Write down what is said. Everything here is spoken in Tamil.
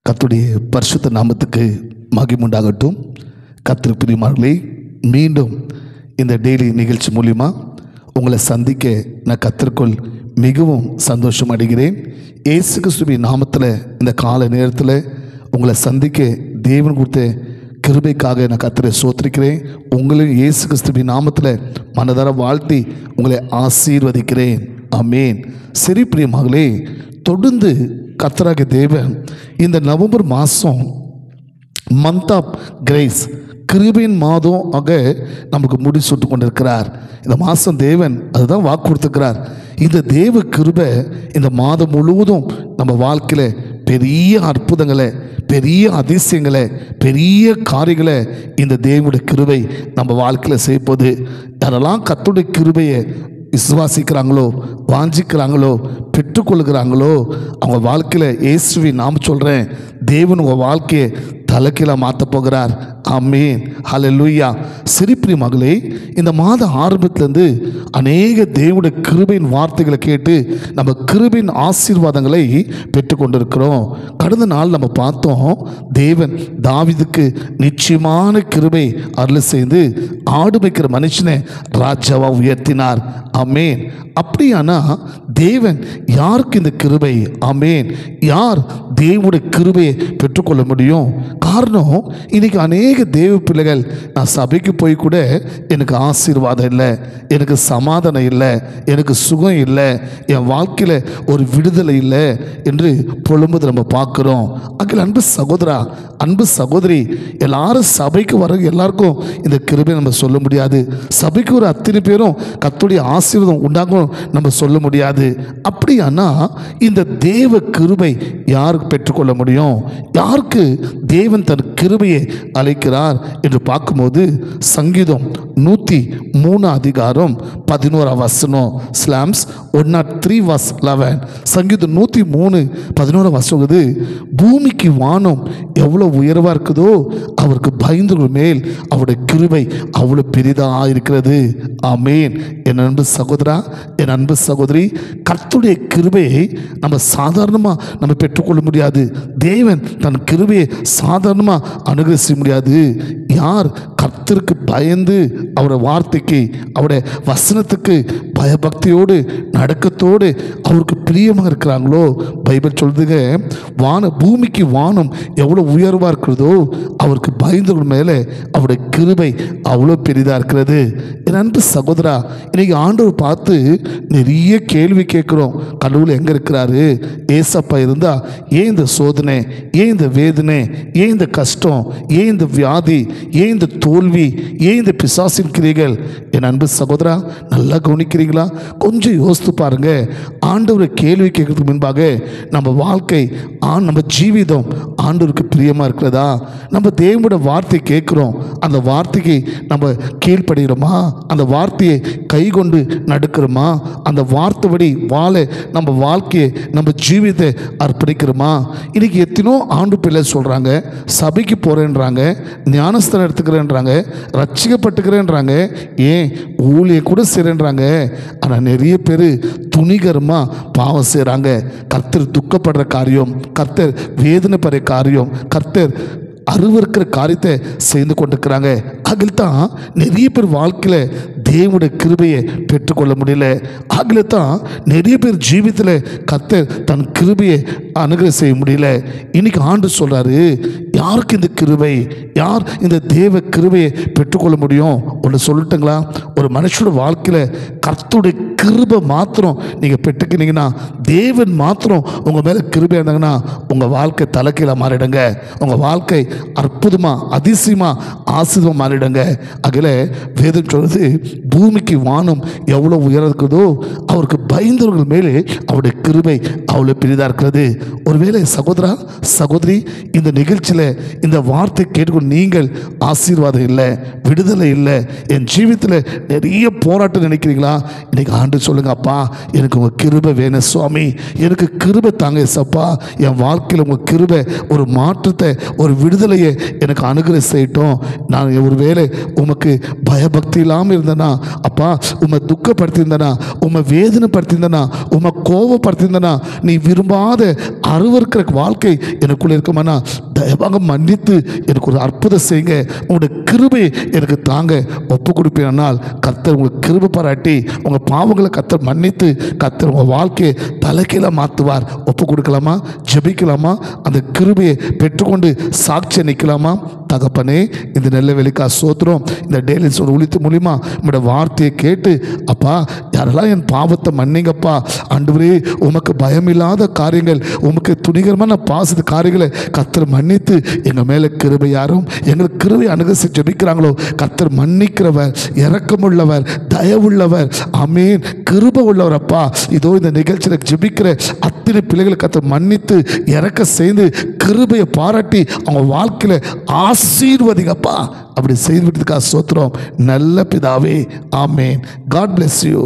கர்த்தருடைய பரிசுத்த நாமத்துக்கு மகிமை உண்டாகட்டும். கர்த்தர் பிரியமானவர்களே, மீண்டும் இந்த டெய்லி நிகழ்ச்சி மூலிமா உங்களை சந்திக்க நான் கர்த்தருக்குள் மிகவும் சந்தோஷம் அடைகிறேன். இயேசு கிறிஸ்துவின் நாமத்தில் இந்த கால நேரத்தில் உங்களை சந்திக்க தேவன் கொடுத்த கிருபைக்காக நான் கர்த்தரை ஸ்தோத்திரிக்கிறேன். உங்களையும் இயேசு கிறிஸ்துவின் நாமத்தில் மனதார வாழ்த்தி உங்களை ஆசீர்வதிக்கிறேன். ஆமென். சரி பிரியமானவர்களே, தொடர்ந்து கர்த்தராகிய தேவன் இந்த நவம்பர் மாதம் மந்த் ஆஃப் கிரேஸ், கிருபையின் மாதம் ஆக நமக்கு முடிசூட்டு கொண்டிருக்கிறார். இந்த மாதம் தேவன் அதுதான் வாக்கு கொடுத்துருக்கிறார். இந்த தேவ கிருபை இந்த மாதம் முழுவதும் நம்ம வாழ்க்கையில் பெரிய அற்புதங்களை, பெரிய அதிசயங்களை, பெரிய காரியங்களை இந்த தேவனுடைய கிருபை நம்ம வாழ்க்கையில் செய்யப்போது. யாரெல்லாம் கர்த்தருடைய கிருபையை விசுவாசிக்கிறாங்களோ, வாஞ்சிக்கிறாங்களோ, பெற்றுக்கொள்கிறாங்களோ, அவங்க வாழ்க்கையில் இயேசுவின் நாம சொல்கிறேன், தேவன் உங்கள் வாழ்க்கையை தலைக்கீழ மாற்ற போகிறார். ஆமென், ஹல்லேலூயா. சிரிப்பிரி மகளே, இந்த மாத ஆரம்பத்திலேருந்து அநேக தேவனுடைய கிருபையின் வார்த்தைகளை கேட்டு நம்ம கிருபையின் ஆசீர்வாதங்களை பெற்றுக்கொண்டிருக்கிறோம். கடந்த நாள் நம்ம பார்த்தோம், தேவன் தாவீதுக்கு நிச்சயமான கிருபை அருள் செய்து ஆடு வைக்கிற மனுஷனை ராஜாவா உயர்த்தினார். ஆமென். அப்படியானா தேவன் யாருக்கு இந்த கிருபை? ஆமென். யார் தேவனுடைய கிருபையை பெற்றுக்கொள்ள முடியும்? காரணம், இன்னைக்கு அநேக தேவ பிள்ளைகள் நான் சபைக்கு போய் கூட எனக்கு ஆசீர்வாதம் இல்லை, எனக்கு சமாதானம் இல்லை, எனக்கு சுகம் இல்லை, என் வாழ்க்கையில் ஒரு விடுதலை இல்லை என்று புலம்புது நம்ம பார்க்குறோம். அகில் அன்பு சகோதரா, அன்பு சகோதரி, எல்லாரும் சபைக்கு வர எல்லாருக்கும் இந்த கிருபை நம்ம சொல்ல முடியாது. சபைக்கு ஒரு அத்தனை பேரும் கர்த்தருடைய ஆசீர்வாதம் உண்டாகும் நம்ம சொல்ல முடியாது. அப்படியானா இந்த தேவ கிருபை யாருக்கு பெற்றுக்கொள்ள முடியும்? யாருக்கு தேவன் தன் கிருபையை அழைக்கிறார் என்று பார்க்கும்போது, சங்கீதம் 103 அதிகாரம் 11 வசனம், ஸ்லாம்ஸ் 103 verse 11. சங்கீதம் 103 11 வசனம், பூமிக்கு வானம் எவ்வளோ உயர்வாக இருக்குதோ அவருக்கு பயந்தவர்கள் மேல் அவருடைய கிருபை அவ்வளோ பெரிதாக இருக்கிறது. ஆமென். என் அன்பு சகோதரா, என் அன்பு சகோதரி, கர்த்தருடைய கிருபையை நம்ம சாதாரணமாக நம்ம பெற்றுக்கொள்ள முடியாது. தேவன் தன் கிருபையை சாதாரணமாக அனுகிரகிக்க முடியாது. யார் கர்த்தருக்கு பயந்து அவருடைய வார்த்தைக்கு, அவருடைய வசனத்துக்கு பயபக்தியோடு நடக்கத்தோடு அவருக்கு பிரியமாக இருக்கிறாங்களோ, பைபிள் சொல்லுதுங்க, பூமிக்கு வானம் எவ்வளோ உயர்வாக இருக்கிறதோ அவருக்கு பயந்தவர்கள் மேலே அவருடைய கிருபை அவ்வளோ பெரிதாக இருக்கிறது. என் அன்பு சகோதரா, இன்னைக்கு ஆண்டவர் பார்த்து நிறைய கேள்வி கேட்குறோம். கடவுள் எங்கே இருக்கிறாரு? ஏசப்பா இருந்தால் ஏன் இந்த சோதனை, ஏன் இந்த வேதனை, ஏன் இந்த கஷ்டம், ஏன் இந்த வியாதி, ஏன் இந்த தோல்வி, ஏன் இந்த பிசாசின் கிரிகள்? என் அன்பு சகோதரா, நல்லா கவனிக்கிறீங்களா? கொஞ்சம் யோசித்து பாருங்க. ஆண்டவரை கேள்வி கேட்கறதுக்கு முன்பாக நம்ம வாழ்க்கை, நம்ம ஜீவிதம் ஆண்டவருக்கு பிரியமாக இருக்கிறதா? நம்ம தேவனோட வார்த்தை கேட்குறோம், அந்த வார்த்தைக்கு நம்ம கீழ்ப்படுகிறோமா? அந்த வார்த்தையை கை கொண்டு நடக்கிறோமா? அந்த வார்த்தைப்படி வாழ நம்ம வாழ்க்கையை, நம்ம ஜீவிதத்தை அர்ப்பணிக்கிறோமா? இன்னைக்கு எத்தனோ ஆண்டு பிள்ளை சொல்கிறாங்க, சபைக்கு போகிறேன்றாங்க, ஞானஸ்தானம் எடுத்துக்கிறேன்றாங்க, ரட்சிக்கப்பட்டுக்கிறேன்றாங்க, ஏன் ஊழியம் கூட செய்கிறேன்றாங்க. ஆனால் நிறைய பேர் துணிகரமாக பாவம் செய்கிறாங்க. கர்த்தர் துக்கப்படுற காரியம், கர்த்தர் வேதனைப்படுற காரியம், கர்த்தர் அருவருக்கிற காரியத்தை செய்து கொண்டிருக்கிறாங்க. அதில் தான் நிறைய பேர் வாழ்க்கையில் தேவனுடைய கிருபையை பெற்றுக்கொள்ள முடியல. அதில் தான் நிறைய பேர் ஜீவித்தில் கர்த்தர் தன் கிருபையை அனுகிரகம் செய்ய முடியல. இன்னைக்கு ஆண்டு சொல்கிறாரு, யாருக்கு இந்த கிருபை, யார் இந்த தேவ கிருபையை பெற்றுக்கொள்ள முடியும்? ஒன்று சொல்லட்டுங்களா? ஒரு மனுஷனோட வாழ்க்கையில் கர்த்தருடைய கிருபை மாத்திரம் நீங்கள் பெற்றுக்கினீங்கன்னா, தேவன் மாத்திரம் உங்கள் மேலே கிருபை இருந்தாங்கன்னா, உங்கள் வாழ்க்கை தலைக்கீழ மாறிடுங்க. உங்கள் வாழ்க்கை அற்புதமாக, அதிசயமாக, ஆசீர்வாதமாக மாறிடுங்க. அதில் வேதம் சொல்வது, பூமிக்கு வானம் எவ்வளோ உயரம் இருக்குதோ அவருக்கு பயந்தவர்கள் மேலே அவருடைய கிருபை அவ்வளோ பெரிதாக இருக்கிறது. ஒருவேளை சகோதரா, சகோதரி, இந்த நிகழ்ச்சியில் இந்த வார்த்தை கேட்டுக்கொண்டு நீங்கள் ஆசீர்வாதம் இல்லை, விடுதலை இல்லை, என் ஜீவித்தில் நிறைய போராட்டம் நினைக்கிறீங்களா? இன்னைக்கு ஆண்டு சொல்லுங்க, அப்பா எனக்கு உங்கள் கிருபை வேணும் சுவாமி, எனக்கு கிருபை தாங்க சப்பா, என் வாழ்க்கையில் உங்கள் கிருபை ஒரு மாற்றத்தை, ஒரு விடுதலையை எனக்கு அனுகிரகம் செய்யட்டும். நான் ஒரு வேளை உமக்கு பயபக்தி இல்லாமல் இருந்தேன்னா அப்பா உம்மை துக்கப்படுத்தியிருந்தனா, உம்மை வேதனைப்படுத்தியிருந்தனா, உம்மை கோபப்படுத்தியிருந்தனா, நீ விரும்பாத அருவருக்கிற வாழ்க்கை எனக்குள்ள இருக்குமானா தயவாக மன்னித்து எனக்கு ஒரு அற்புதம் செய்யுங்க, உங்களுடைய கிருபை எனக்கு தாங்க ஒப்பு கொடுப்பேனால் கர்த்தர் உங்களுக்கு கிருபை பாராட்டி உங்கள் பாவங்களை கர்த்தர் மன்னித்து கர்த்தர் உங்கள் வாழ்க்கையை தலைகீழ மாற்றுவார். ஒப்பு கொடுக்கலாமா? ஜெபிக்கலாமா? அந்த கிருபையை பெற்றுக்கொண்டு சாட்சியை நிற்கலாமா? தகப்பனே, இந்த நல்ல வேலைக்கா சோத்திரம். இந்த டெய்லி ஒழித்து மூலிமா உங்களோட வார்த்தையை கேட்டு அப்பா யாரெல்லாம் என் பாவத்தை மன்னிங்கப்பா, ஆண்டவரே உமக்கு பயமில்லாத காரியங்கள், உமக்கு துணிகரமான பாசத்து காரியங்களை கர்த்தர் மன்னித்து எங்கள் மேலே கிருபை யாரும் எங்களுக்கு கிருபை அணுகசி ஜெபிக்கிறாங்களோ கர்த்தர் மன்னிக்கிறவர், இரக்கமுள்ளவர், தயவுள்ளவர், ஆமீன், கிருபை உள்ளவர். அப்பா இதோ இந்த நிகழ்ச்சியில் ஜெபிக்கிற அத்தனை பிள்ளைகளை கர்த்தர் மன்னித்து இறக்க செய்து கிருபையை பாராட்டி அவங்க வாழ்க்கையில் ஆசீர்வதிங்கப்பா. அப்படி செய்து விட்டதுக்காக சோத்திரம் நல்ல பிதாவே, ஆமேன். God bless you.